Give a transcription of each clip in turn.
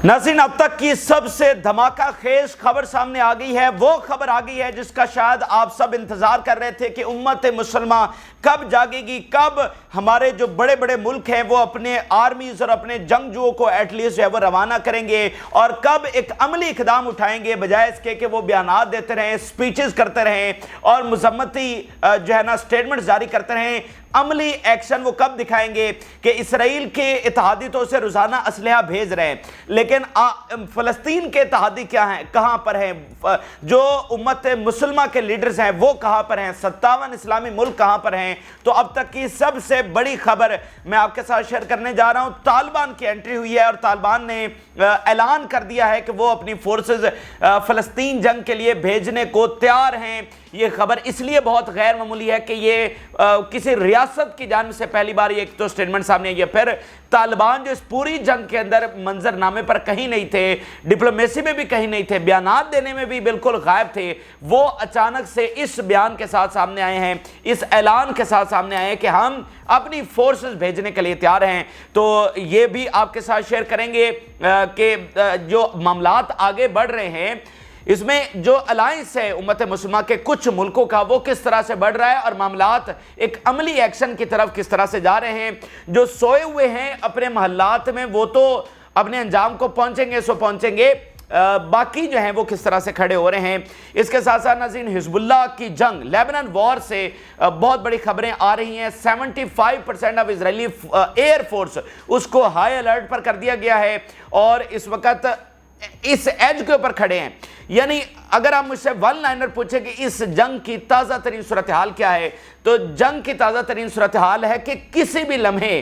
नाज़रीन, अब तक की सबसे धमाका खेज खबर सामने आ गई है। वो खबर आ गई है जिसका शायद आप सब इंतजार कर रहे थे कि उम्मत मुसलमा कब जागेगी, कब हमारे जो बड़े बड़े मुल्क हैं वो अपने आर्मीज और अपने जंगजुओं को एटलीस्ट जो है वो रवाना करेंगे और कब एक अमली इकदाम उठाएंगे, बजाय इसके कि वो बयानात देते रहें, स्पीचेस करते रहें और मजम्मती जो है ना स्टेटमेंट जारी करते रहें। अमली एक्शन वो कब दिखाएंगे कि इसराइल के इत्तेहादी तो उसे रोजाना असलहा भेज रहे हैं, लेकिन फ़लस्तीन के इत्तेहादी क्या हैं, कहां पर हैं, जो उम्मत मुसलमा के लीडर्स हैं वो कहां पर हैं, 57 इस्लामी मुल्क कहां पर हैं। तो अब तक की सबसे बड़ी खबर मैं आपके साथ शेयर करने जा रहा हूं। तालिबान की एंट्री हुई है और तालिबान ने ऐलान कर दिया है कि वो अपनी फोर्सेस फ़लस्तीन जंग के लिए भेजने को तैयार हैं। ये खबर इसलिए बहुत गैर मामूली है कि ये किसी रियासत की जानिब से पहली बार ये एक तो स्टेटमेंट सामने आई है। फिर तालिबान जो इस पूरी जंग के अंदर मंजरनामे पर कहीं नहीं थे, डिप्लोमेसी में भी कहीं नहीं थे, बयानात देने में भी बिल्कुल गायब थे, वो अचानक से इस बयान के साथ सामने आए हैं, इस ऐलान के साथ सामने आए हैं कि हम अपनी फोर्सेस भेजने के लिए तैयार हैं। तो ये भी आपके साथ शेयर करेंगे कि जो मामलात आगे बढ़ रहे हैं इसमें जो अलायंस है उम्मत मुसलमान के कुछ मुल्कों का वो किस तरह से बढ़ रहा है और मामलात एक अमली एक्शन की तरफ किस तरह से जा रहे हैं। जो सोए हुए हैं अपने महल्लात में वो तो अपने अंजाम को पहुंचेंगे सो पहुंचेंगे, बाकी जो हैं वो किस तरह से खड़े हो रहे हैं। इसके साथ साथ नाज़रीन, हिजबुल्लाह की जंग, लेबनान वॉर से बहुत बड़ी खबरें आ रही हैं। 75% ऑफ इजरायली एयरफोर्स उसको हाई अलर्ट पर कर दिया गया है और इस वक्त इस एज के ऊपर खड़े हैं। यानी अगर आप मुझसे वन लाइनर पूछे कि इस जंग की ताज़ा तरीन सूरत हाल क्या है, तो जंग की ताज़ा तरीन सूरत हाल है कि किसी भी लम्हे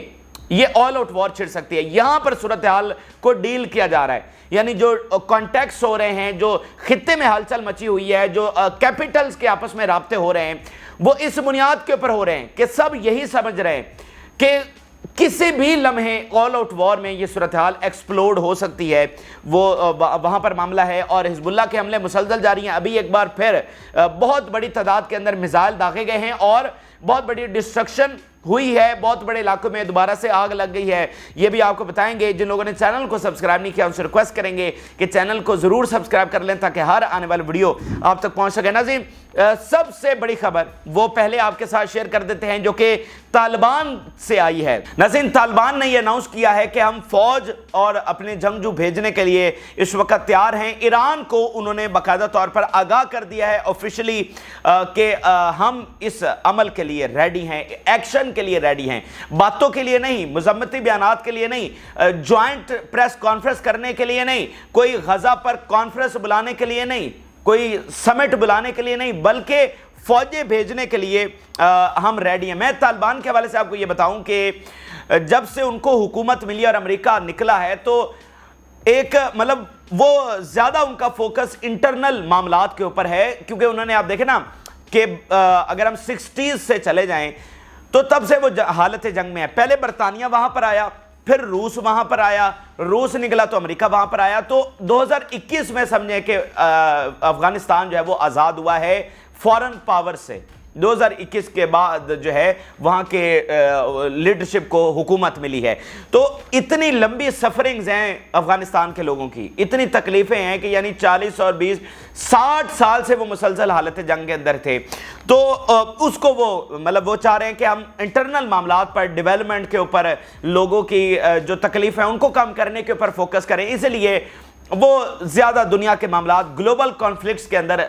ये ऑल आउट वॉर छिड़ सकती है। यहां पर सूरत हाल को डील किया जा रहा है, यानी जो कॉन्टैक्ट्स हो रहे हैं, जो खित्ते में हलचल मची हुई है, जो कैपिटल्स के आपस में राब्ते हो रहे हैं, वो इस बुनियाद के ऊपर हो रहे हैं कि सब यही समझ रहे हैं कि किसी भी लम्हे ऑल आउट वॉर में ये सूरत हाल एक्सप्लोड हो सकती है। वो वहाँ पर मामला है और हिजबुल्लाह के हमले मुसलसल जारी हैं। अभी एक बार फिर बहुत बड़ी तादाद के अंदर मिसाइल दागे गए हैं और बहुत बड़ी डिस्ट्रक्शन हुई है, बहुत बड़े इलाकों में दोबारा से आग लग गई है। ये भी आपको बताएंगे। जिन लोगों ने चैनल को सब्सक्राइब नहीं किया उनसे रिक्वेस्ट करेंगे कि चैनल को ज़रूर सब्सक्राइब कर लें ताकि हर आने वाली वीडियो आप तक पहुंच सके। नाज़रीन, सबसे बड़ी खबर वो पहले आपके साथ शेयर कर देते हैं जो कि तालिबान से आई है। नाज़रीन, तालिबान ने यह अनाउंस किया है कि हम फौज और अपने जंगजू भेजने के लिए इस वक्त तैयार हैं। ईरान को उन्होंने बाकायदा तौर पर आगाह कर दिया है ऑफिशियली कि हम इस अमल के लिए रेडी हैं, एक्शन के लिए रेडी हैं, बातों के लिए नहीं, मजम्मती बयानात के लिए नहीं, ज्वाइंट प्रेस कॉन्फ्रेंस करने के लिए नहीं, कोई गजा पर कॉन्फ्रेंस बुलाने के लिए नहीं, कोई समिट बुलाने के लिए नहीं, बल्कि फौजें भेजने के लिए हम रेडी हैं। मैं तालिबान के हवाले से आपको ये बताऊं कि जब से उनको हुकूमत मिली और अमेरिका निकला है तो एक मतलब वो ज़्यादा उनका फोकस इंटरनल मामलात के ऊपर है, क्योंकि उन्होंने आप देखें ना कि अगर हम 60s से चले जाएं तो तब से वो हालत जंग में है। पहले बरतानिया वहां पर आया, फिर रूस वहां पर आया, रूस निकला तो अमेरिका वहां पर आया। तो 2021 में समझे कि अफगानिस्तान जो है वो आज़ाद हुआ है फॉरेन पावर से। 2021 के बाद जो है वहाँ के लीडरशिप को हुकूमत मिली है। तो इतनी लंबी सफरिंग्स हैं अफगानिस्तान के लोगों की, इतनी तकलीफ़ें हैं कि यानी 40 और 20 60 साल से वो मुसलसल हालत जंग के अंदर थे। तो उसको वो मतलब वो चाह रहे हैं कि हम इंटरनल मामलात पर, डेवलपमेंट के ऊपर, लोगों की जो तकलीफ़ है उनको कम करने के ऊपर फोकस करें। इसलिए वो ज़्यादा दुनिया के मामलात, ग्लोबल कॉन्फ्लिक्ट्स के अंदर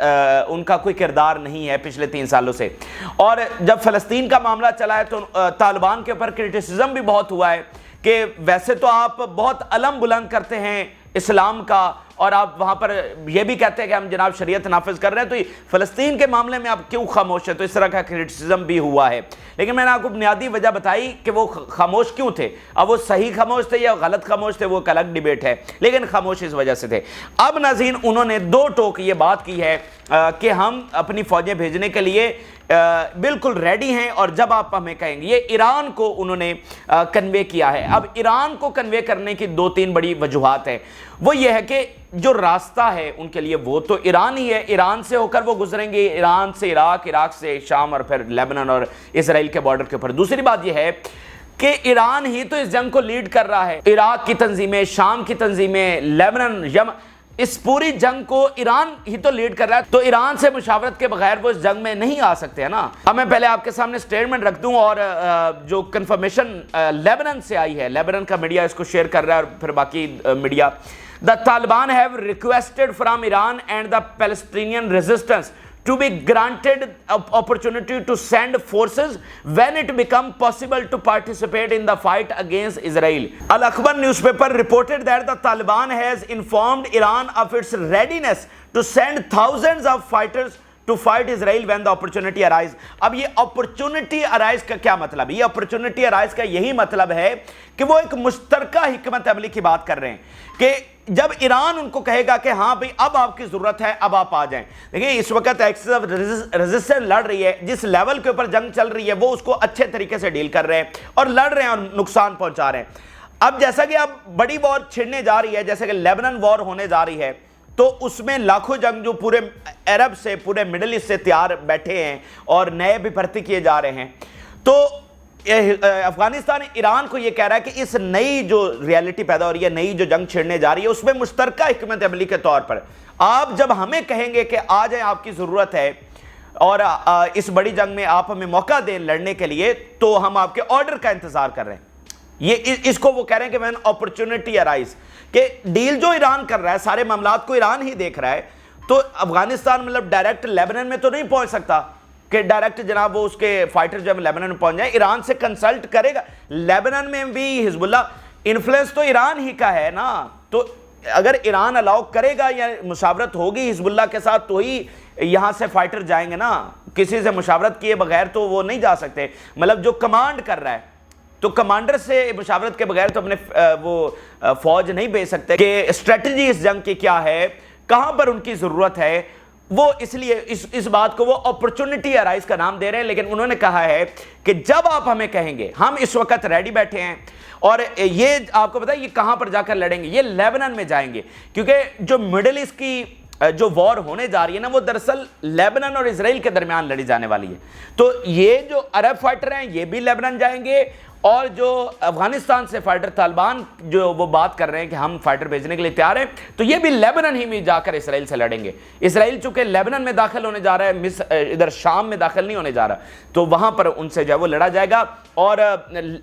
उनका कोई किरदार नहीं है पिछले 3 सालों से। और जब फ़लस्तीन का मामला चला है तो तालिबान के ऊपर क्रिटिसिज्म भी बहुत हुआ है कि वैसे तो आप बहुत अलम बुलंद करते हैं इस्लाम का और आप वहाँ पर यह भी कहते हैं कि हम जनाब शरीयत नाफिज कर रहे हैं, तो फ़लस्तीन के मामले में आप क्यों खामोश हैं। तो इस तरह का क्रिटिसिज्म भी हुआ है। लेकिन मैंने आपको बुनियादी वजह बताई कि वो खामोश क्यों थे। अब वो सही खामोश थे या गलत खामोश थे वो एक अलग डिबेट है, लेकिन खामोश इस वजह से थे। अब नाज़रीन, उन्होंने 2 टोक ये बात की है कि हम अपनी फ़ौजें भेजने के लिए बिल्कुल रेडी हैं और जब आप हमें कहेंगे। ये ईरान को उन्होंने कन्वे किया है। अब ईरान को कन्वे करने की 2-3 बड़ी वजूहात हैं। वो ये है कि जो रास्ता है उनके लिए वो तो ईरान ही है, ईरान से होकर वो गुजरेंगे, ईरान से इराक, इराक से शाम और फिर लेबनान और इसराइल के बॉर्डर के ऊपर। दूसरी बात ये है کہ ایران ہی تو اس جنگ کو لیڈ کر رہا ہے، عراق کی تنظیمیں، شام کی تنظیمیں، لیبنان، اس پوری جنگ کو ایران ہی تو لیڈ کر رہا ہے، تو ایران سے مشاورت کے بغیر وہ اس جنگ میں نہیں آ سکتے ہیں نا۔ اب میں پہلے آپ کے سامنے سٹیٹمنٹ رکھ دوں، اور جو کنفرمیشن لیبنان سے آئی ہے، لیبنان کا میڈیا اس کو شیئر کر رہا ہے اور پھر باقی media, The Taliban have requested from Iran and the Palestinian resistance to be granted opportunity to send forces when it become possible to participate in the fight against Israel. Al-Akhbar newspaper reported that the Taliban has informed Iran of its readiness to send thousands of fighters to fight Israel when the opportunity arise. اب یہ opportunity arise کا کیا مطلب ہے؟ یہ opportunity arise کا یہی مطلب ہے کہ وہ ایک مشترکہ حکمت عملی کی بات کر رہے ہیں کہ جب ایران ان کو کہے گا کہ ہاں بھئی اب آپ کی ضرورت ہے، اب آپ آ جائیں۔ دیکھیں اس وقت ایکسس آف ریزسٹنس لڑ رہی ہے، جس لیول کے اوپر جنگ چل رہی ہے وہ اس کو اچھے طریقے سے ڈیل کر رہے ہیں اور لڑ رہے ہیں اور نقصان پہنچا رہے ہیں۔ اب جیسا کہ اب بڑی وار چھڑنے جا رہی ہے، جیسے کہ لیبنان وار ہونے جا رہی ہے، تو اس میں لاکھوں جنگجو پورے عرب سے، پورے مڈل ایسٹ سے تیار بیٹھے ہیں اور نئے بھی بھرتی کیے جا رہے ہیں۔ تو افغانستان ایران کو یہ کہہ رہا ہے کہ اس نئی جو ریالٹی پیدا ہو رہی ہے، نئی جو جنگ چھڑنے جا رہی ہے، اس میں مشترکہ حکمت عملی کے طور پر آپ جب ہمیں کہیں گے کہ آ جائیں، آپ کی ضرورت ہے اور اس بڑی جنگ میں آپ ہمیں موقع دیں لڑنے کے لیے، تو ہم آپ کے آرڈر کا انتظار کر رہے ہیں۔ یہ اس کو وہ کہہ رہے ہیں کہ when opportunity arise، کہ ڈیل جو ایران کر رہا ہے، سارے معاملات کو ایران ہی دیکھ رہا ہے، تو افغانستان مطلب ڈائریکٹ لیبنان میں تو نہیں پہنچ سکتا کہ ڈائریکٹ جناب وہ اس کے فائٹر جب لیبنان میں پہنچ جائیں، ایران سے کنسلٹ کرے گا۔ لیبنان میں بھی حزب اللہ انفلوئنس تو ایران ہی کا ہے نا، تو اگر ایران الاؤ کرے گا یا مشاورت ہوگی حزب اللہ کے ساتھ تو ہی یہاں سے فائٹر جائیں گے نا، کسی سے مشاورت کیے بغیر تو وہ نہیں جا سکتے۔ مطلب جو کمانڈ کر رہا ہے تو کمانڈر سے مشاورت کے بغیر تو اپنے وہ فوج نہیں بھیج سکتے کہ اسٹریٹجی اس جنگ کی کیا ہے، کہاں پر ان کی ضرورت ہے۔ وہ اس لیے اس بات کو وہ اپرچونٹی ارائز کا نام دے رہے ہیں، لیکن انہوں نے کہا ہے کہ جب آپ ہمیں کہیں گے، ہم اس وقت ریڈی بیٹھے ہیں۔ اور یہ آپ کو پتا ہے یہ کہاں پر جا کر لڑیں گے؟ یہ لیبنان میں جائیں گے، کیونکہ جو مڈل ایسٹ کی جو وار ہونے جا رہی ہے نا، وہ دراصل لیبنان اور اسرائیل کے درمیان لڑی جانے والی ہے۔ تو یہ جو عرب فائٹر ہیں یہ بھی لیبنان جائیں گے، اور جو افغانستان سے فائٹر طالبان جو وہ بات کر رہے ہیں کہ ہم فائٹر بھیجنے کے لیے تیار ہیں، تو یہ بھی لیبنان ہی میں جا کر اسرائیل سے لڑیں گے۔ اسرائیل چونکہ لیبنان میں داخل ہونے جا رہا ہے، ادھر شام میں داخل نہیں ہونے جا رہا، تو وہاں پر ان سے جو ہے وہ لڑا جائے گا۔ اور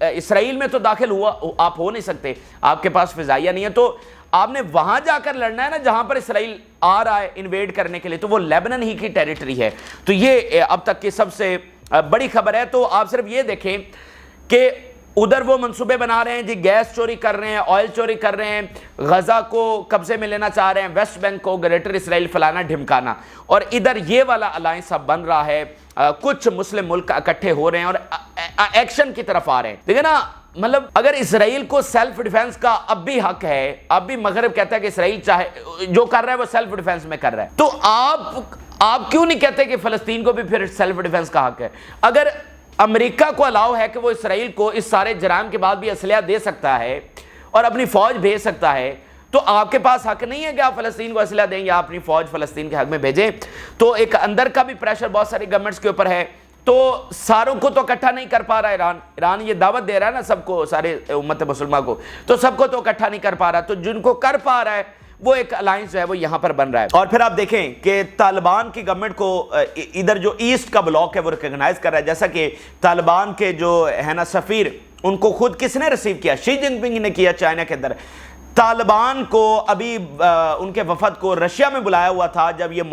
اسرائیل میں تو داخل آپ ہو نہیں سکتے، آپ کے پاس فضائیہ نہیں ہے، تو آپ نے وہاں جا کر لڑنا ہے نا جہاں پر اسرائیل آ رہا ہے انویڈ کرنے کے لیے، تو وہ لیبنان ہی کی ٹیریٹری ہے۔ تو یہ اب تک کی سب سے بڑی خبر ہے۔ تو آپ صرف یہ دیکھیں کہ ادھر وہ منصوبے بنا رہے ہیں جی، گیس چوری کر رہے ہیں، آئل چوری کر رہے ہیں، غزہ کو قبضے میں لینا چاہ رہے ہیں، ویسٹ بینک کو، گریٹر اسرائیل فلانا ڈھمکانا، اور ادھر یہ والا الائنس اب بن رہا ہے، کچھ مسلم ملک اکٹھے ہو رہے ہیں اور ایکشن کی طرف آ رہے ہیں۔ دیکھیں نا، مطلب اگر اسرائیل کو سیلف ڈیفنس کا اب بھی حق ہے، اب بھی مغرب کہتا ہے کہ اسرائیل چاہے جو کر رہا ہے وہ سیلف ڈیفنس میں کر رہا ہے، تو آپ کیوں نہیں کہتے کہ فلسطین کو بھی پھر سیلف ڈیفنس کا حق ہے؟ اگر امریکہ کو الاؤ ہے کہ وہ اسرائیل کو اس سارے جرائم کے بعد بھی اسلحہ دے سکتا ہے اور اپنی فوج بھیج سکتا ہے، تو آپ کے پاس حق نہیں ہے کہ آپ فلسطین کو اسلحہ دیں یا اپنی فوج فلسطین کے حق میں بھیجیں؟ تو ایک اندر کا بھی پریشر بہت ساری گورنمنٹس کے اوپر ہے، تو ساروں کو تو اکٹھا نہیں کر پا رہا ایران یہ دعوت دے رہا ہے نا سب کو، سارے امت مسلمہ کو، تو سب کو تو اکٹھا نہیں کر پا رہا، تو جن کو کر پا رہا ہے وہ ایک الائنس جو ہے وہ یہاں پر بن رہا ہے۔ اور پھر آپ دیکھیں کہ طالبان کی گورنمنٹ کو ادھر جو ایسٹ کا بلاک ہے وہ ریکگنائز کر رہا ہے، جیسا کہ طالبان کے جو ہے نا سفیر، ان کو خود کس نے ریسیو کیا؟ شی جن پنگ نے کیا چائنا کے اندر۔ طالبان کو ابھی ان کے وفد کو رشیا میں بلایا ہوا تھا جب یہ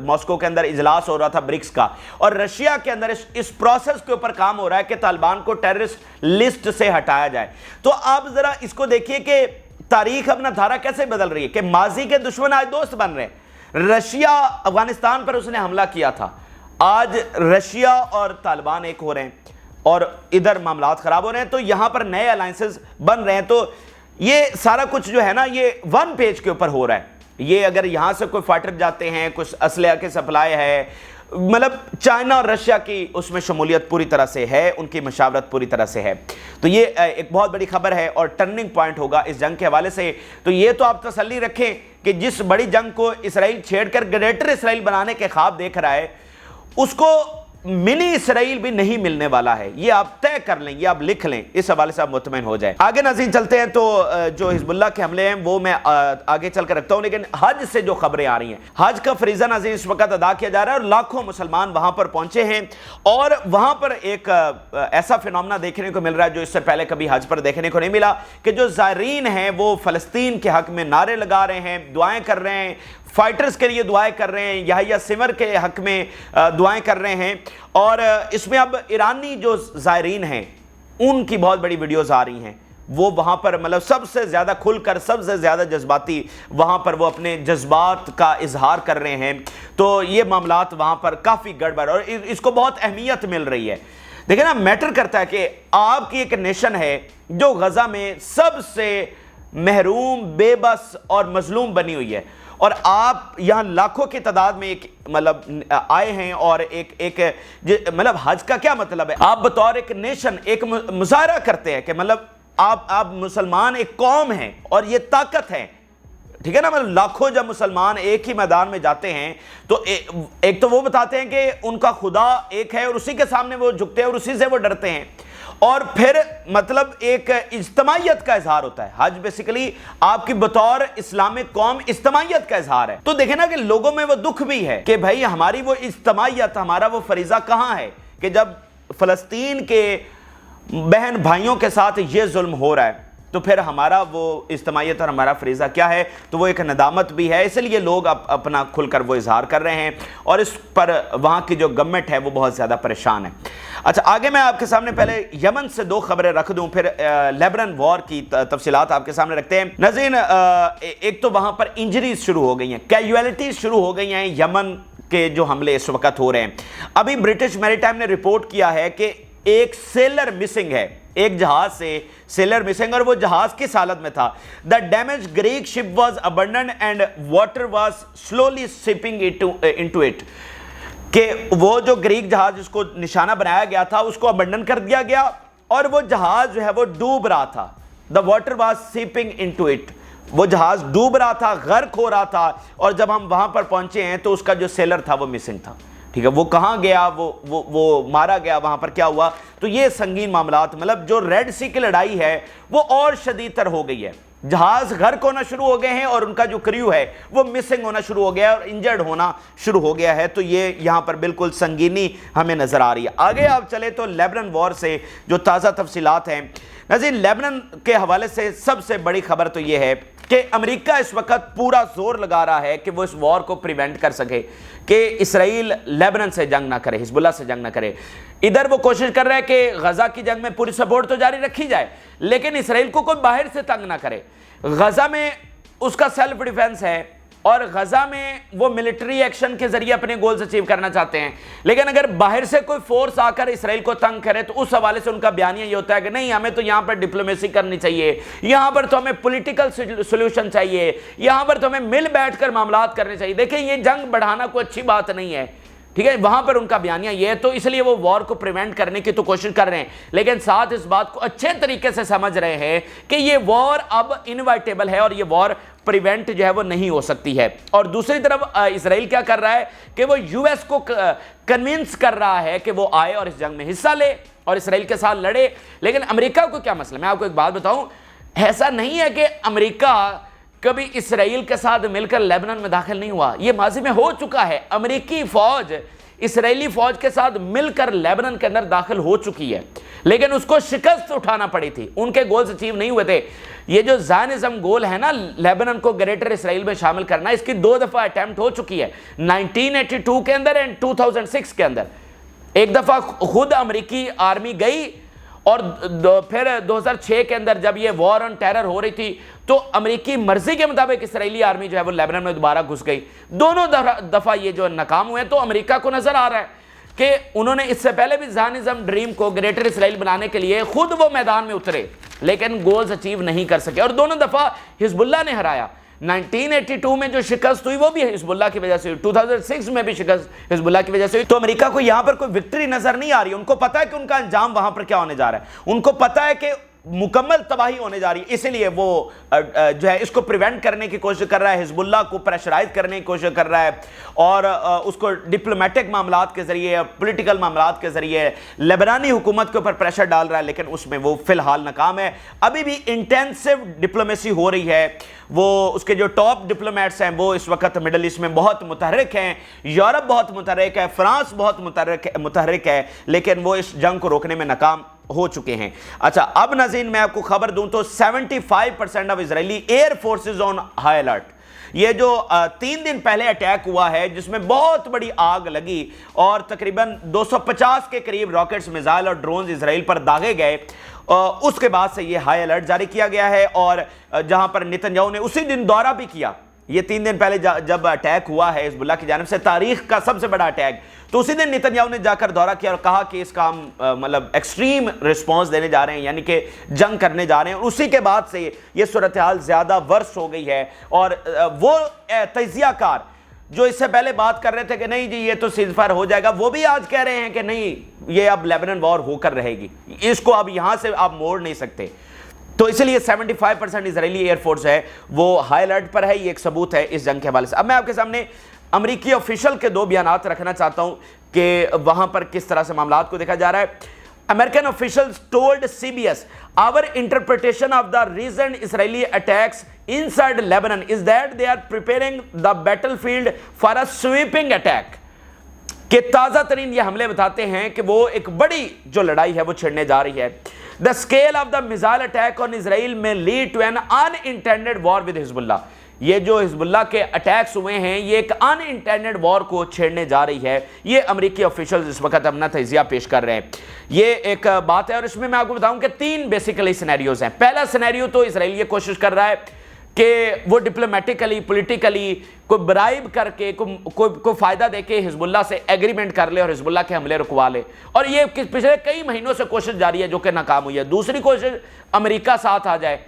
ماسکو کے اندر اجلاس ہو رہا تھا برکس کا، اور رشیا کے اندر اس پروسیس کے اوپر کام ہو رہا ہے کہ طالبان کو ٹیررسٹ لسٹ سے ہٹایا جائے۔ تو آپ ذرا اس کو دیکھیے کہ تاریخ اپنا دھارا کیسے بدل رہی ہے کہ ماضی کے دشمن آج دوست بن رہے ہیں۔ رشیا افغانستان پر اس نے حملہ کیا تھا، آج رشیا اور طالبان ایک ہو رہے ہیں اور ادھر معاملات خراب ہو رہے ہیں، تو یہاں پر نئے الائنسز بن رہے ہیں۔ تو یہ سارا کچھ جو ہے نا یہ ون پیج کے اوپر ہو رہا ہے۔ یہ اگر یہاں سے کوئی فائٹر جاتے ہیں، کچھ اسلحہ کے سپلائی ہے، مطلب چائنا اور رشیا کی اس میں شمولیت پوری طرح سے ہے، ان کی مشاورت پوری طرح سے ہے۔ تو یہ ایک بہت بڑی خبر ہے اور ٹرننگ پوائنٹ ہوگا اس جنگ کے حوالے سے۔ تو یہ تو آپ تسلی رکھیں کہ جس بڑی جنگ کو اسرائیل چھیڑ کر گریٹر اسرائیل بنانے کے خواب دیکھ رہا ہے، اس کو मिनी इसराइल भी नहीं मिलने वाला है, ये आप तय कर लें, ये आप लिख लें, इस हवाले से आप मुतमईन हो जाए। आगे नाज़रीन चलते हैं, तो जो हिजबुल्लाह के हमले हैं वो मैं आगे चल कर रखता हूं, लेकिन हज से जो खबरें आ रही हैं, हज का फरीज़ा नाज़रीन इस वक्त अदा किया जा रहा है और लाखों मुसलमान वहां पर पहुंचे हैं और वहां पर एक ऐसा फिनोमेना देखने को मिल रहा है जो इससे पहले कभी हज पर देखने को नहीं मिला, कि जो ज़ायरीन हैं वो फ़लस्तीन के हक में नारे लगा रहे हैं, दुआएं कर रहे हैं, फाइटर्स के लिए दुआएं कर रहे हैं, याहिया सिमर के हक में दुआएं कर रहे हैं। और इसमें अब ईरानी जो ज़ायरीन हैं उनकी बहुत बड़ी वीडियोस आ रही हैं, वो वहाँ पर मतलब सबसे ज़्यादा खुलकर, सबसे ज़्यादा जज्बाती वहाँ पर वो अपने जज्बात का इजहार कर रहे हैं। तो ये मामलात वहाँ पर काफ़ी गड़बड़ और इसको बहुत अहमियत मिल रही है। देखिए ना, मैटर करता है कि आपकी एक नेशन है जो गज़ा में सबसे महरूम, बेबस और मजलूम बनी हुई है और आप यहाँ लाखों की तादाद में एक मतलब आए हैं और एक मतलब हज का क्या मतलब है, आप बतौर एक नेशन एक मुजाहरा करते हैं कि मतलब आप मुसलमान एक कौम हैं और ये ताकत है, ठीक है ना। मतलब लाखों जब मुसलमान एक ही मैदान में जाते हैं तो एक तो वो बताते हैं कि उनका खुदा एक है और उसी के सामने वो झुकते हैं और उसी से वो डरते हैं, और फिर मतलब एक इज्तमाइयत का इजहार होता है। हज बेसिकली आपकी बतौर इस्लामिक कौम इज्तमाइयत का इजहार है। तो देखें ना कि लोगों में वो दुख भी है कि भाई हमारी वो इज्तमाइयत, हमारा वो फरीजा कहाँ है कि जब फ़लस्तीन के बहन भाइयों के साथ ये जुल्म हो रहा है तो फिर हमारा वो इज्तमाइयत और हमारा फरीज़ा क्या है। तो वो एक नदामत भी है, इसलिए लोग अपना खुलकर वो इजहार कर रहे हैं और इस पर वहाँ की जो गवर्नमेंट है वो बहुत ज़्यादा परेशान है। अच्छा, आगे मैं आपके सामने पहले यमन से दो खबरें रख दूं, फिर लेबनान वॉर की तफसीलात आपके सामने रखते हैं। नाज़रीन, एक तो वहाँ पर इंजरीज शुरू हो गई हैं, कैजुअलिटीज शुरू हो गई हैं यमन के जो हमले इस वक्त हो रहे हैं। अभी ब्रिटिश मैरीटाइम ने रिपोर्ट किया है कि एक सेलर मिसिंग है, एक जहाज से सेलर मिसिंग और वो जहाज किस हालत में था। The damage Greek ship was abandon and water was slowly sipping into it, कि वो जो ग्रीक जहाज जिसको निशाना बनाया गया था उसको अबंडन कर दिया गया और वो जहाज जो है वो डूब रहा था। The water was sipping into it, वो जहाज डूब रहा था, गर्क हो रहा था और जब हम वहां पर पहुंचे हैं तो उसका जो सेलर था वो मिसिंग था, ठीक है। वो कहाँ गया, वो मारा गया, वहां पर क्या हुआ। तो ये संगीन मामलात, मतलब जो रेड सी की लड़ाई है वो और शदीद तर हो गई है। जहाज गर्क होना शुरू हो गए हैं और उनका जो क्रू है वो मिसिंग होना शुरू हो गया है और इंजर्ड होना शुरू हो गया है। तो ये यहाँ पर बिल्कुल संगीनी हमें नजर आ रही है। आगे आप चले तो लेबनान वॉर से जो ताज़ा तफसीलात हैं नाज़रीन, लेबनान के हवाले से सबसे बड़ी खबर तो ये है कि अमेरिका इस वक्त पूरा जोर लगा रहा है कि वो इस वॉर को प्रिवेंट कर सके कि इसराइल लेबनान से जंग ना करे, हिजबुल्लाह से जंग ना करे। इधर वो कोशिश कर रहा है कि गजा की जंग में पूरी सपोर्ट तो जारी रखी जाए लेकिन इसराइल को कोई बाहर से तंग ना करे। गजा में उसका सेल्फ डिफेंस है और गजा में वो मिलिट्री एक्शन के जरिए अपने गोल्स अचीव करना चाहते हैं, लेकिन अगर बाहर से कोई फोर्स आकर इसराइल को तंग करे तो उस हवाले से उनका बयानिया ये होता है कि नहीं, हमें तो यहां पर डिप्लोमेसी करनी चाहिए, यहां पर तो हमें पॉलिटिकल सॉल्यूशन चाहिए, यहां पर तो हमें मिल बैठकर मामलात करने चाहिए। देखिए, ये जंग बढ़ाना कोई अच्छी बात नहीं है, ठीक है। वहां पर उनका बयानिया ये है, तो इसलिए वो वॉर को प्रिवेंट करने की तो कोशिश कर रहे हैं, लेकिन साथ इस बात को अच्छे तरीके से समझ रहे हैं कि ये वॉर अब इनवाइटेबल है और ये वॉर प्रिवेंट जो है वो नहीं हो सकती है। और दूसरी तरफ इसराइल क्या कर रहा है कि वो यूएस को कन्विंस कर रहा है कि वो आए और इस जंग में हिस्सा ले और इसराइल के साथ लड़े। लेकिन अमेरिका को क्या मसला, मैं आपको एक बात बताऊं, ऐसा नहीं है कि अमेरिका कभी इसराइल के साथ मिलकर लेबनान में दाखिल नहीं हुआ, ये माजी में हो चुका है। अमेरिकी फौज इसराइली फौज के साथ मिलकर लेबनान के अंदर दाखिल हो चुकी है, लेकिन उसको शिकस्त उठाना पड़ी थी, उनके गोल्स अचीव नहीं हुए थे। ये जो ज़ायनिज़्म गोल है ना, लेबनान को ग्रेटर इसराइल में शामिल करना, इसकी 2 दफ़ा अटैम्प्ट हो चुकी है, 1982 के अंदर एंड 2006 के अंदर। एक दफ़ा खुद अमेरिकी आर्मी गई और फिर 2006 के अंदर जब ये वॉर ऑन टेरर हो रही थी तो अमेरिकी मर्जी के मुताबिक इसराइली आर्मी जो है वो लेबनान में दोबारा घुस गई। दोनों दफ़ा ये जो नाकाम हुए, तो अमेरिका को नज़र आ रहा है कि उन्होंने इससे पहले भी ज़ायनिज़्म ड्रीम को ग्रेटर इसराइल बनाने के लिए खुद वो मैदान में उतरे लेकिन गोल्स अचीव नहीं कर सके और दोनों दफ़ा हिजबुल्लाह ने हराया। 1982 में जो शिकस्त हुई वो भी हिजबुल्लाह की वजह से हुई, 2006 में भी शिकस्त हिजबुल्लाह की वजह से हुई। तो अमेरिका को यहां पर कोई विक्ट्री नजर नहीं आ रही। उनको पता है कि उनका अंजाम वहां पर क्या होने जा रहा है, उनको पता है कि मुकम्मल तबाही होने जा रही है। इसीलिए वो जो है इसको प्रिवेंट करने की कोशिश कर रहा है, हिजबुल्लाह को प्रेशराइज करने की कोशिश कर रहा है और उसको डिप्लोमेटिक मामलात के ज़रिए, पॉलिटिकल मामलात के ज़रिए लेबनानी हुकूमत के ऊपर प्रेशर डाल रहा है, लेकिन उसमें वो फ़िलहाल नाकाम है। अभी भी इंटेंसिव डिप्लोमेसी हो रही है। वो उसके जो टॉप डिप्लोमेट्स हैं वो इस वक्त मिडल ईस्ट में बहुत मुतहरिक हैं, यूरोप बहुत मुतहरिक है, फ्रांस बहुत मुतहरिक है, लेकिन वो इस जंग को रोकने में नाकाम हो चुके हैं। अच्छा, अब नाज़रीन मैं आपको खबर दूं तो 75% of Israeli air forces on high alert. ये जो 3 दिन पहले अटैक हुआ है जिसमें बहुत बड़ी आग लगी और तकरीबन 250 के करीब रॉकेट्स, मिसाइल और ड्रोन्स इजराइल पर दागे गए, उसके बाद से ये हाई अलर्ट जारी किया गया है। और जहां पर नेतन्याहू ने उसी दिन दौरा भी किया, ये 3 दिन पहले जब अटैक हुआ है हिजबुल्लाह की जानिब से, तारीख का सबसे बड़ा अटैक, तो उसी दिन नेतन्याहू ने जाकर दौरा किया और कहा कि इसका हम मतलब एक्सट्रीम रिस्पांस देने जा रहे हैं, यानी कि जंग करने जा रहे हैं। उसी के बाद से ये सूरत हाल ज़्यादा वर्स हो गई है। और वो तजियाकार जो इससे पहले बात कर रहे थे कि नहीं जी ये तो सीज़फायर हो जाएगा, वो भी आज कह रहे हैं कि नहीं, ये अब लेबनान वॉर होकर रहेगी, इसको अब यहाँ से आप मोड़ नहीं सकते। तो इसलिए 75% इजरायली एयरफोर्स है वो हाई अलर्ट पर है। ये एक सबूत है इस जंग के हवाले से। अब मैं आपके सामने अमरीकी ऑफिशियल के 2 बयानात रखना चाहता हूं कि वहां पर किस तरह से मामलात को देखा जा रहा है। American officials told CBS our interpretation of the recent Israeli attacks inside Lebanon is that they are preparing the battlefield for a sweeping attack। कि ताज़ा तरीन ये हमले बताते हैं कि वो एक बड़ी जो लड़ाई है वो छिड़ने जा रही है। The scale of the missile attack on Israel may lead to an unintended war with Hezbollah। ये जो हिजबुल्लाह के अटैक्स हुए हैं ये एक अनइंटेंडेड वॉर को छेड़ने जा रही है। ये अमेरिकी ऑफिशियल्स इस वक्त अपना तजिया पेश कर रहे हैं। ये एक बात है और इसमें मैं आपको बताऊं कि 3 बेसिकली सिनेरियोज हैं। पहला सिनेरियो तो इजराइल ये कोशिश कर रहा है कि वो डिप्लोमेटिकली, पॉलिटिकली कोई ब्राइब करके, कोई फ़ायदा देके हिजबुल्लाह से एग्रीमेंट कर ले और हिजबुल्लाह के हमले रुकवा ले, और ये पिछले कई महीनों से कोशिश जारी है जो कि नाकाम हुई है। दूसरी कोशिश अमेरिका साथ आ जाए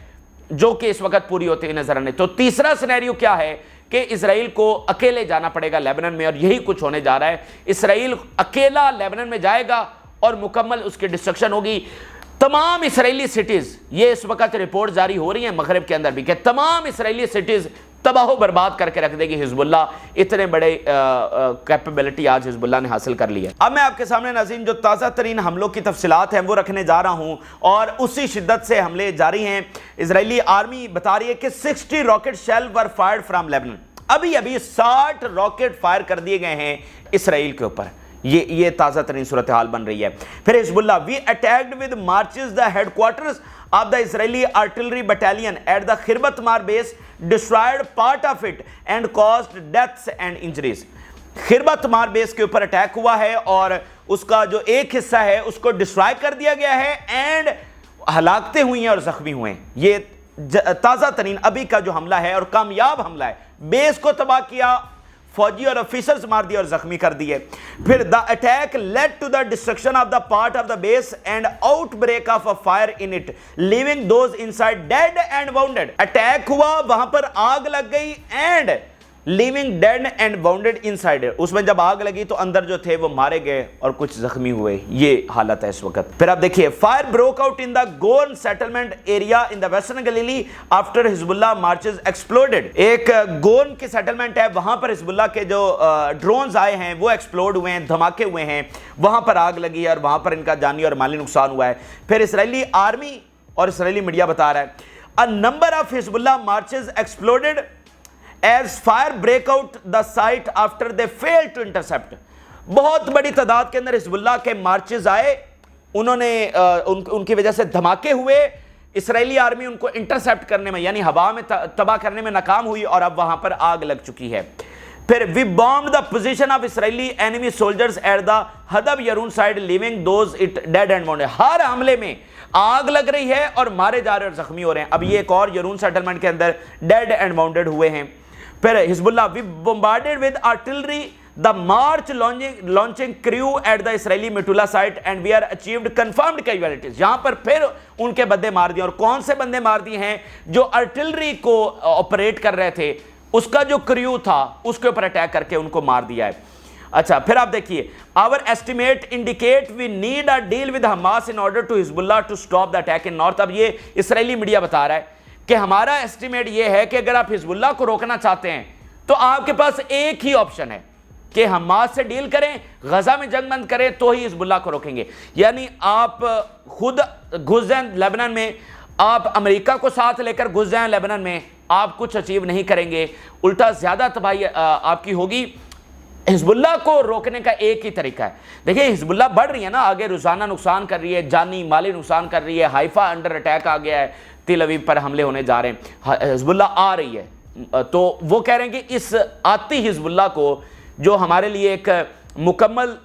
जो कि इस वक्त पूरी होती नजर आने। तो तीसरा सिनेरियो क्या है कि इजराइल को अकेले जाना पड़ेगा लेबनान में, और यही कुछ होने जा रहा है। इजराइल अकेला लेबनान में जाएगा और मुकम्मल उसकी डिस्ट्रक्शन होगी। तमाम इजरायली सिटीज़, ये इस वक्त रिपोर्ट जारी हो रही है मगरब के अंदर भी, कि तमाम इजरायली सिटीज़ तबाह बर्बाद करके रख देगी हिजबुल्लाह। इतने बड़े कैपेबिलिटी आज हिजबुल्लाह ने हासिल कर ली है। अब मैं आपके सामने नाज़रीन जो ताज़ा तरीन हमलों की तफसीलात हैं वो रखने जा रहा हूँ, और उसी शिद्दत से हमले जारी हैं। इजरायली आर्मी बता रही है कि 60 rocket shell were fired from Lebanon. अभी अभी 60 रॉकेट फायर कर दिए गए हैं इसराइल के ऊपर। ये ताज़ा तरीन सूरत हाल बन रही है। फिर Hezbollah, we attacked with marches the headquarters of the Israeli artillery battalion at the Khirbat Mar base, destroyed part of it and caused deaths and injuries। खिरबत मार बेस के ऊपर अटैक हुआ है और उसका जो एक हिस्सा है उसको डिस्ट्रॉय कर दिया गया है एंड हलाकतें हुई हैं और जख्मी हुए हैं। ये ताज़ा तरीन अभी का जो हमला है और कामयाब हमला है। बेस को तबाह किया, फौजी और ऑफिसर्स मार दिए और जख्मी कर दिए। फिर the attack led to the destruction of the part of the base and outbreak of a fire in it, leaving those inside dead and wounded. Attack हुआ, वहां पर आग लग गई and living dead and wounded inside. उसमें जब आग लगी तो अंदर जो थे वो मारे गए और कुछ जख्मी हुए। ये हालत है इस वक्त। फिर आप देखिए, fire broke out in the gone settlement area in the western Galilee after Hezbollah marches exploded. एक गोन की सेटलमेंट है, वहां पर हिजबुल्लाह के जो ड्रोन्स आए हैं वो एक्सप्लोड हुए हैं, धमाके हुए हैं, वहां पर आग लगी है और वहां पर इनका जानी और माली नुकसान हुआ है। फिर इसराइली आर्मी और इसराइली मीडिया बता रहा है, a number of Hezbollah marches exploded as fire break out the site after they failed to intercept। बहुत बड़ी तादाद के अंदर हिजबुल्लाह के मार्चेस आए, उन्होंने उनकी वजह से धमाके हुए। इसराइली आर्मी उनको इंटरसेप्ट करने में यानी हवा में तबाह करने में नाकाम हुई और अब वहां पर आग लग चुकी है। फिर we bomb the position of Israeli enemy soldiers at the Hadab Yaroun side, leaving those it dead and wounded. हर हमले में आग लग रही है और मारे जा रहे और जख्मी हो रहे हैं। अब ये एक और यरून सेटलमेंट के अंदर डेड एंड वाउंडेड हुए हैं। फिर Hezbollah, we bombarded with artillery the march launching crew at the Israeli Metula site and we are achieved confirmed casualties. यहां पर फिर उनके बंदे मार दिए, और कौन से बंदे मार दिए हैं? जो आर्टिलरी को ऑपरेट कर रहे थे उसका जो क्रू था उसके ऊपर अटैक करके उनको मार दिया है। अच्छा, फिर आप देखिए, our estimate indicate we need a deal with Hamas in order to Hezbollah to stop the attack in north. अब ये इसराइली मीडिया बता रहा है कि हमारा एस्टिमेट ये है कि अगर आप हिजबुल्लाह को रोकना चाहते हैं तो आपके पास एक ही ऑप्शन है कि हमास से डील करें, गजा में जंग बंद करें, तो ही हिजबुल्लाह को रोकेंगे। यानी आप खुद घुस जाएं लेबनान में, आप अमेरिका को साथ लेकर घुस जाएं लेबनान में, आप कुछ अचीव नहीं करेंगे, उल्टा ज्यादा तबाही आपकी होगी। हिजबुल्लाह को रोकने का एक ही तरीका है। देखिए, हिजबुल्लाह बढ़ रही है ना, आगे रोजाना नुकसान कर रही है, जानी माली नुकसान कर रही है। हाइफा अंडर अटैक आ गया है, तेल अवीव पर हमले होने जा रहे हैं, हिजबुल्लाह आ रही है। तो वो कह रहे हैं कि इस आती हिजबुल्लाह को, जो हमारे लिए एक मुकम्मल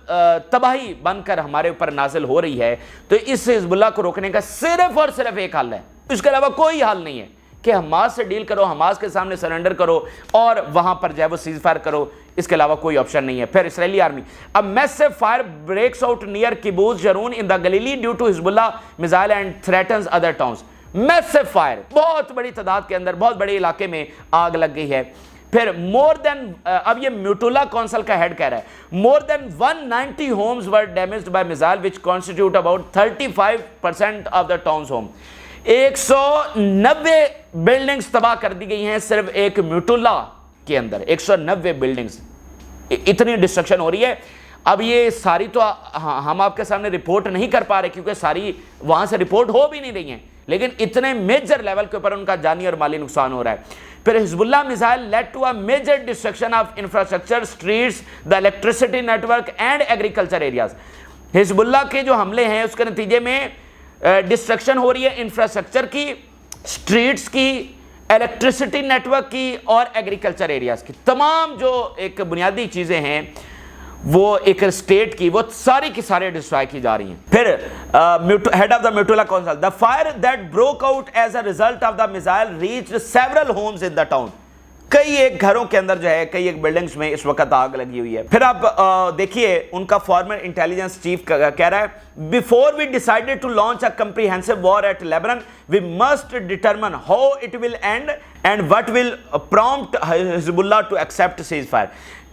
तबाही बनकर हमारे ऊपर नाजिल हो रही है, तो इस हिजबुल्लाह को रोकने का सिर्फ और सिर्फ एक हल है, इसके अलावा कोई हल नहीं है कि हमास से डील करो, हमास के सामने सरेंडर करो और वहां पर जो है वो सीज फायर करो, इसके अलावा कोई ऑप्शन नहीं है। फिर Israeli army, a massive fire breaks out near kibbutz Zarun in the Galilee due to Hezbollah missile and threatens other towns. Massive fire, बहुत बड़ी तादाद के अंदर, बहुत बड़े इलाके में आग लग गई है। फिर मोर देन, अब ये म्यूटुला काउंसिल का हेड कह रहा है, more than 190 homes were damaged by missile which constitute about 35% of the towns home. 190 buildings तबाह कर दी गई हैं सिर्फ एक म्यूटुला के अंदर, 190 बिल्डिंग्स, इतनी डिस्ट्रक्शन हो रही है। अब ये सारी तो हम आपके सामने रिपोर्ट नहीं कर पा रहे क्योंकि सारी वहां से रिपोर्ट हो भी नहीं रही हैं, लेकिन इतने मेजर लेवल के ऊपर उनका जानी और माली नुकसान हो रहा है। फिर Hezbollah missile led to a major destruction of infrastructure, streets, the electricity network and agriculture areas. Hezbollah के जो हमले हैं उसके नतीजे में डिस्ट्रक्शन हो रही है इंफ्रास्ट्रक्चर की, स्ट्रीट्स की, इलेक्ट्रिसिटी नेटवर्क की और एग्रीकल्चर एरियाज की। तमाम जो एक बुनियादी चीजें हैं वो एक स्टेट की, वो सारी की सारी डिस्ट्रॉय की जा रही हैं। फिर head of the Metula council, the fire that broke out as a result of the missile reached several homes in the town. कई एक घरों के अंदर जो है, कई एक बिल्डिंग्स में इस वक्त आग लगी हुई है। फिर आप देखिए, उनका फॉर्मर इंटेलिजेंस चीफ कह रहा है, before we decided to launch a comprehensive war at Lebanon we must determine how it will end and what will prompt Hezbollah to accept ceasefire.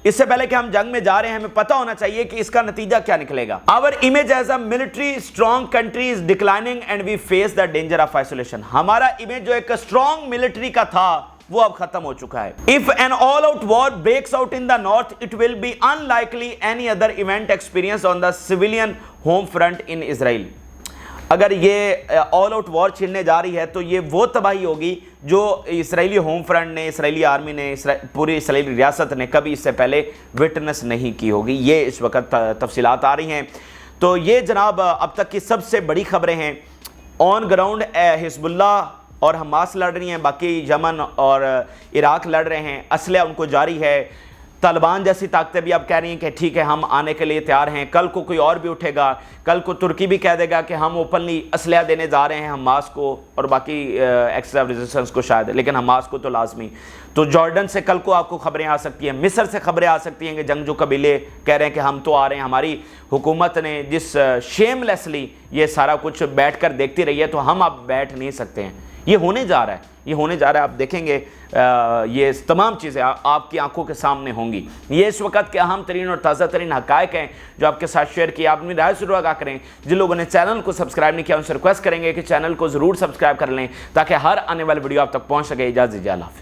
इससे पहले कि हम जंग में जा रहे हैं, हमें पता होना चाहिए कि इसका नतीजा क्या निकलेगा। Our image as a military strong country is declining and we face the danger of isolation. हमारा इमेज जो एक स्ट्रॉन्ग मिलिट्री का था वो अब खत्म हो चुका है। If an all out war breaks out in the north it will be unlikely any other event experience on the civilian home front in Israel. अगर ये ऑल आउट वॉर छिड़ने जा रही है तो ये वो तबाही होगी जो इसराइली होम फ्रंट ने, इसराइली आर्मी ने, पूरी इसराइली रियासत ने कभी इससे पहले विटनेस नहीं की होगी। ये इस वक्त तफसीलात आ रही हैं। तो ये जनाब अब तक की सबसे बड़ी खबरें हैं। ऑन ग्राउंड हिजबुल्लाह और हमास लड़ रही हैं, बाकी यमन और इराक लड़ रहे हैं, असलहा उनको जारी है। तालिबान जैसी ताकतें भी अब कह रही हैं कि ठीक है, हम आने के लिए तैयार हैं। कल को कोई और भी उठेगा, कल को तुर्की भी कह देगा कि हम ओपनली असलहा देने जा रहे हैं हमास को और बाकी एक्स्ट्रा रेजिस्टेंस को शायद, लेकिन हमास को तो लाजमी। तो जॉर्डन से कल को आपको खबरें आ सकती हैं, मिस्र से खबरें आ सकती हैं कि जंगजू कबीले कह रहे हैं कि हम तो आ रहे हैं। हमारी हुकूमत ने जिस शेमलेसली ये सारा कुछ बैठ कर देखती रही है, तो हम अब बैठ नहीं सकते हैं। ये होने जा रहा है, ये होने जा रहा है। आप देखेंगे ये तमाम चीज़ें आपकी आंखों के सामने होंगी। ये इस वक्त के अहम तरीन और ताज़ा तरीन हक़ाइक़ हैं जो आपके साथ शेयर किए। आप अपनी राय ज़रूर आगाह करें। जिन लोगों ने चैनल को सब्सक्राइब नहीं किया उनसे रिक्वेस्ट करेंगे कि चैनल को ज़रूर सब्सक्राइब कर लें ताकि हर आने वाली वीडियो आप तक पहुँच सके। इजाज़त दीजिए, अल्लाह हाफ़िज़।